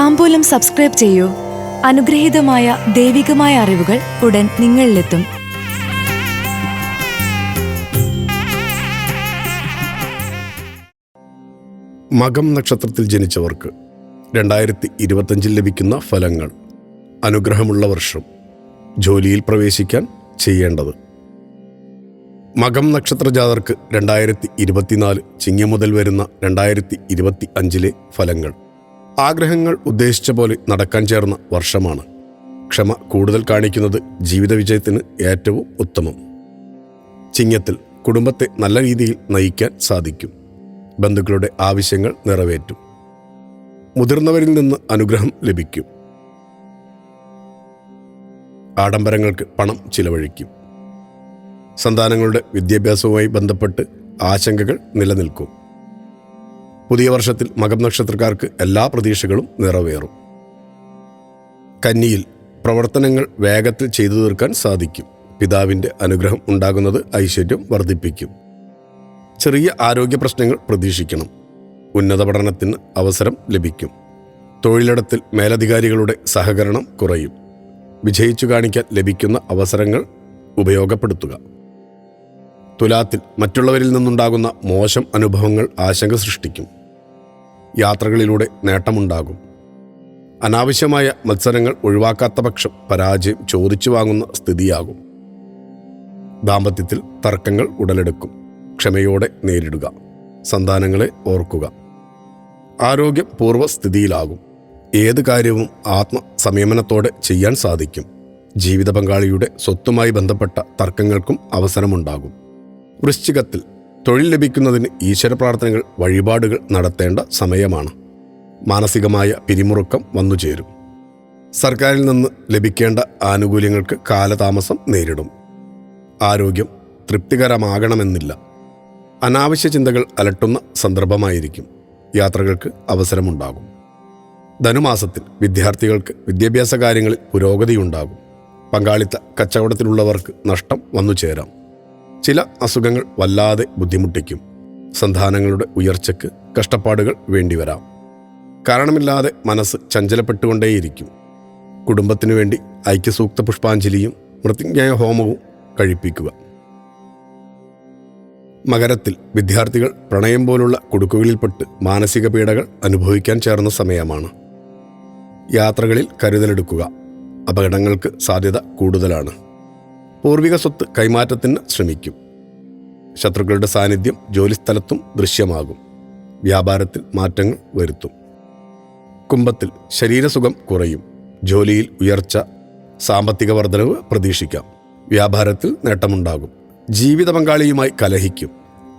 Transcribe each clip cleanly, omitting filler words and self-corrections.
താംബൂലം subscribe ചെയ്യൂ. അനുഗ്രഹീതമായ ദൈവികമായ അറിവുകൾ ഉടൻ നിങ്ങളിലെത്തും. മകം നക്ഷത്രത്തിൽ ജനിച്ചവർക്ക് 2025 ലഭിക്കുന്ന ഫലങ്ങൾ. അനുഗ്രഹമുള്ള വർഷം. ജോലിയിൽ പ്രവേശിക്കാൻ ചെയ്യേണ്ടത്. മകം നക്ഷത്ര ജാതർക്ക് 2024 ചിങ്ങം മുതൽ വരുന്ന 2025 ഫലങ്ങൾ. ആഗ്രഹങ്ങൾ ഉദ്ദേശിച്ച പോലെ നടക്കാൻ ചേർന്ന വർഷമാണ്. ക്ഷമ കൂടുതൽ കാണിക്കുന്നത് ജീവിത വിജയത്തിന് ഏറ്റവും ഉത്തമം. ചിങ്ങത്തിൽ കുടുംബത്തെ നല്ല രീതിയിൽ നയിക്കാൻ സാധിക്കും. ബന്ധുക്കളുടെ ആവശ്യങ്ങൾ നിറവേറ്റും. മുതിർന്നവരിൽ നിന്ന് അനുഗ്രഹം ലഭിക്കും. ആഡംബരങ്ങൾക്ക് പണം ചിലവഴിക്കും. സന്താനങ്ങളുടെ വിദ്യാഭ്യാസവുമായി ബന്ധപ്പെട്ട് ആശങ്കകൾ നിലനിൽക്കും. പുതിയ വർഷത്തിൽ മകം നക്ഷത്രക്കാർക്ക് എല്ലാ പ്രതീക്ഷകളും നിറവേറും. കന്നിയിൽ പ്രവർത്തനങ്ങൾ വേഗത്തിൽ ചെയ്തു തീർക്കാൻ സാധിക്കും. പിതാവിൻ്റെ അനുഗ്രഹം ഉണ്ടാകുന്നത് ഐശ്വര്യം വർദ്ധിപ്പിക്കും. ചെറിയ ആരോഗ്യ പ്രശ്നങ്ങൾ പ്രതീക്ഷിക്കണം. ഉന്നത പഠനത്തിന് അവസരം ലഭിക്കും. തൊഴിലിടത്തിൽ മേലധികാരികളുടെ സഹകരണം കുറയും. വിജയിച്ചു കാണിക്കാൻ ലഭിക്കുന്ന അവസരങ്ങൾ ഉപയോഗപ്പെടുത്തുക. തുലാത്തിൽ മറ്റുള്ളവരിൽ നിന്നുണ്ടാകുന്ന മോശം അനുഭവങ്ങൾ ആശങ്ക സൃഷ്ടിക്കും. യാത്രകളിലൂടെ നേട്ടമുണ്ടാകും. അനാവശ്യമായ മത്സരങ്ങൾ ഒഴിവാക്കാത്ത പക്ഷം പരാജയം ചോദിച്ചു വാങ്ങുന്ന സ്ഥിതിയാകും. ദാമ്പത്യത്തിൽ തർക്കങ്ങൾ ഉടലെടുക്കും. ക്ഷമയോടെ നേരിടുക. സന്താനങ്ങളെ ഓർക്കുക. ആരോഗ്യം പൂർവ്വസ്ഥിതിയിലാകും. ഏത് കാര്യവും ആത്മസംയമനത്തോടെ ചെയ്യാൻ സാധിക്കും. ജീവിത പങ്കാളിയുടെ സ്വത്തുമായി ബന്ധപ്പെട്ട തർക്കങ്ങൾക്കും അവസരമുണ്ടാകും. വൃശ്ചികത്തിൽ തൊഴിൽ ലഭിക്കുന്നതിന് ഈശ്വര പ്രാർത്ഥനകൾ വഴിപാടുകൾ നടത്തേണ്ട സമയമാണ്. മാനസികമായ പിരിമുറുക്കം വന്നുചേരും. സർക്കാരിൽ നിന്ന് ലഭിക്കേണ്ട ആനുകൂല്യങ്ങൾക്ക് കാലതാമസം നേരിടും. ആരോഗ്യം തൃപ്തികരമാകണമെന്നില്ല. അനാവശ്യ ചിന്തകൾ അലട്ടുന്ന സന്ദർഭമായിരിക്കും. യാത്രകൾക്ക് അവസരമുണ്ടാകും. ധനുമാസത്തിൽ വിദ്യാർത്ഥികൾക്ക് വിദ്യാഭ്യാസ കാര്യങ്ങളിൽ പുരോഗതിയുണ്ടാകും. പങ്കാളിത്ത കച്ചവടത്തിലുള്ളവർക്ക് നഷ്ടം വന്നുചേരാം. ചില അസുഖങ്ങൾ വല്ലാതെ ബുദ്ധിമുട്ടിക്കും. സന്താനങ്ങളുടെ ഉയർച്ചയ്ക്ക് കഷ്ടപ്പാടുകൾ വേണ്ടിവരാം. കാരണമില്ലാതെ മനസ്സ് ചഞ്ചലപ്പെട്ടുകൊണ്ടേയിരിക്കും. കുടുംബത്തിനു വേണ്ടി ഐക്യസൂക്ത പുഷ്പാഞ്ജലിയും മൃത്യുഞ്ജയ ഹോമവും കഴിപ്പിക്കുക. മകരത്തിൽ വിദ്യാർത്ഥികൾ പ്രണയം പോലുള്ള കുടുക്കുകളിൽപ്പെട്ട് മാനസിക പീഡകൾ അനുഭവിക്കാൻ ചേർന്ന സമയമാണ്. യാത്രകളിൽ കരുതലെടുക്കുക. അപകടങ്ങൾക്ക് സാധ്യത കൂടുതലാണ്. പൂർവിക സ്വത്ത് കൈമാറ്റത്തിന് ശ്രമിക്കും. ശത്രുക്കളുടെ സാന്നിധ്യം ജോലിസ്ഥലത്തും ദൃശ്യമാകും. വ്യാപാരത്തിൽ മാറ്റങ്ങൾ വരുത്തും. കുംഭത്തിൽ ശരീരസുഖം കുറയും. ജോലിയിൽ ഉയർച്ച, സാമ്പത്തിക വർധനവ് പ്രതീക്ഷിക്കാം. വ്യാപാരത്തിൽ നേട്ടമുണ്ടാകും. ജീവിത പങ്കാളിയുമായി കലഹിക്കും.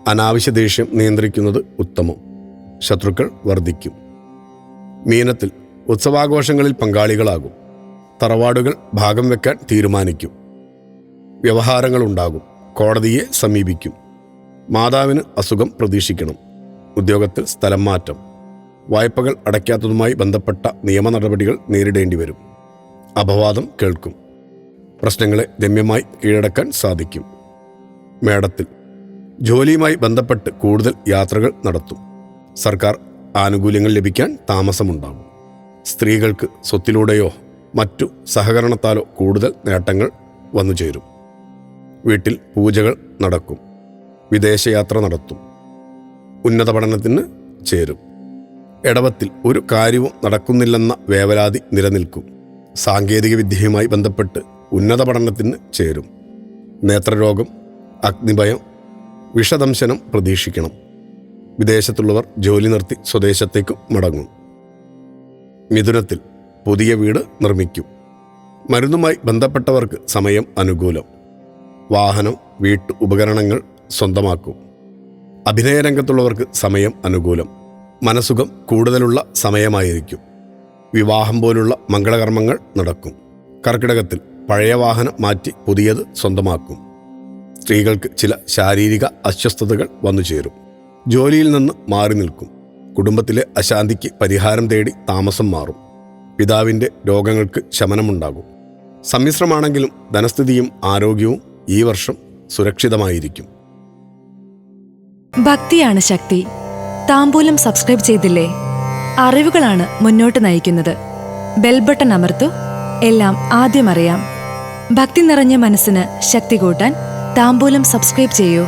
അനാവശ്യ ദേഷ്യം നിയന്ത്രിക്കുന്നത് ഉത്തമം. ശത്രുക്കൾ വർദ്ധിക്കും. മീനത്തിൽ ഉത്സവാഘോഷങ്ങളിൽ പങ്കാളികളാകും. തറവാടുകൾ ഭാഗം വെക്കാൻ തീരുമാനിക്കും. വ്യവഹാരങ്ങളുണ്ടാകും. കോടതിയെ സമീപിക്കും. മാതാവിന് അസുഖം പ്രതീക്ഷിക്കണം. ഉദ്യോഗത്തിൽ സ്ഥലം മാറ്റം. വായ്പകൾ അടയ്ക്കാത്തതുമായി ബന്ധപ്പെട്ട നിയമ നടപടികൾ നേരിടേണ്ടി വരും. അപവാദം കേൾക്കും. പ്രശ്നങ്ങളെ രമ്യമായി കീഴടക്കാൻ സാധിക്കും. മേടത്തിൽ ജോലിയുമായി ബന്ധപ്പെട്ട് കൂടുതൽ യാത്രകൾ നടത്തും. സർക്കാർ ആനുകൂല്യങ്ങൾ ലഭിക്കാൻ താമസമുണ്ടാകും. സ്ത്രീകൾക്ക് സ്വത്തിലൂടെയോ മറ്റു സഹകരണത്താലോ കൂടുതൽ നേട്ടങ്ങൾ വന്നുചേരും. വീട്ടിൽ പൂജകൾ നടക്കും. വിദേശയാത്ര നടത്തും. ഉന്നത പഠനത്തിന് ചേരും. ഇടവത്തിൽ ഒരു കാര്യവും നടക്കുന്നില്ലെന്ന വേവലാതി നിലനിൽക്കും. സാങ്കേതിക വിദ്യയുമായി ബന്ധപ്പെട്ട് ഉന്നത പഠനത്തിന് ചേരും. നേത്രരോഗം, അഗ്നിഭയം, വിഷദംശനം പ്രതീക്ഷിക്കണം. വിദേശത്തുള്ളവർ ജോലി നിർത്തി സ്വദേശത്തേക്ക് മടങ്ങും. മിഥുനത്തിൽ പുതിയ വീട് നിർമ്മിക്കും. മരുന്നുമായി ബന്ധപ്പെട്ടവർക്ക് സമയം അനുകൂലം. വാഹനം, വീട്ടു ഉപകരണങ്ങൾ സ്വന്തമാക്കും. അഭിനയരംഗത്തുള്ളവർക്ക് സമയം അനുകൂലം. മനസുഖം കൂടുതലുള്ള സമയമായിരിക്കും. വിവാഹം പോലുള്ള മംഗളകർമ്മങ്ങൾ നടക്കും. കർക്കിടകത്തിൽ പഴയ വാഹനം മാറ്റി പുതിയത് സ്വന്തമാക്കും. സ്ത്രീകൾക്ക് ചില ശാരീരിക അസ്വസ്ഥതകൾ വന്നുചേരും. ജോലിയിൽ നിന്ന് മാറി നിൽക്കും. കുടുംബത്തിലെ അശാന്തിക്ക് പരിഹാരം തേടി താമസം മാറും. പിതാവിൻ്റെ രോഗങ്ങൾക്ക് ശമനമുണ്ടാകും. സമ്മിശ്രമാണെങ്കിലും ധനസ്ഥിതിയും ആരോഗ്യവും ഈ വർഷം സുരക്ഷിതമായിരിക്കും. ഭക്തിയാണ് ശക്തി. താംബൂലം സബ്സ്ക്രൈബ് ചെയ്തില്ലേ? അറിവുകളാണ് മുന്നോട്ട് നയിക്കുന്നത്. ബെൽ ബട്ടൺ അമർത്തു. എല്ലാം ആദ്യം അറിയാം. ഭക്തി നിറഞ്ഞ മനസ്സിന് ശക്തി കൂട്ടാൻ താംബൂലം സബ്സ്ക്രൈബ് ചെയ്യൂ.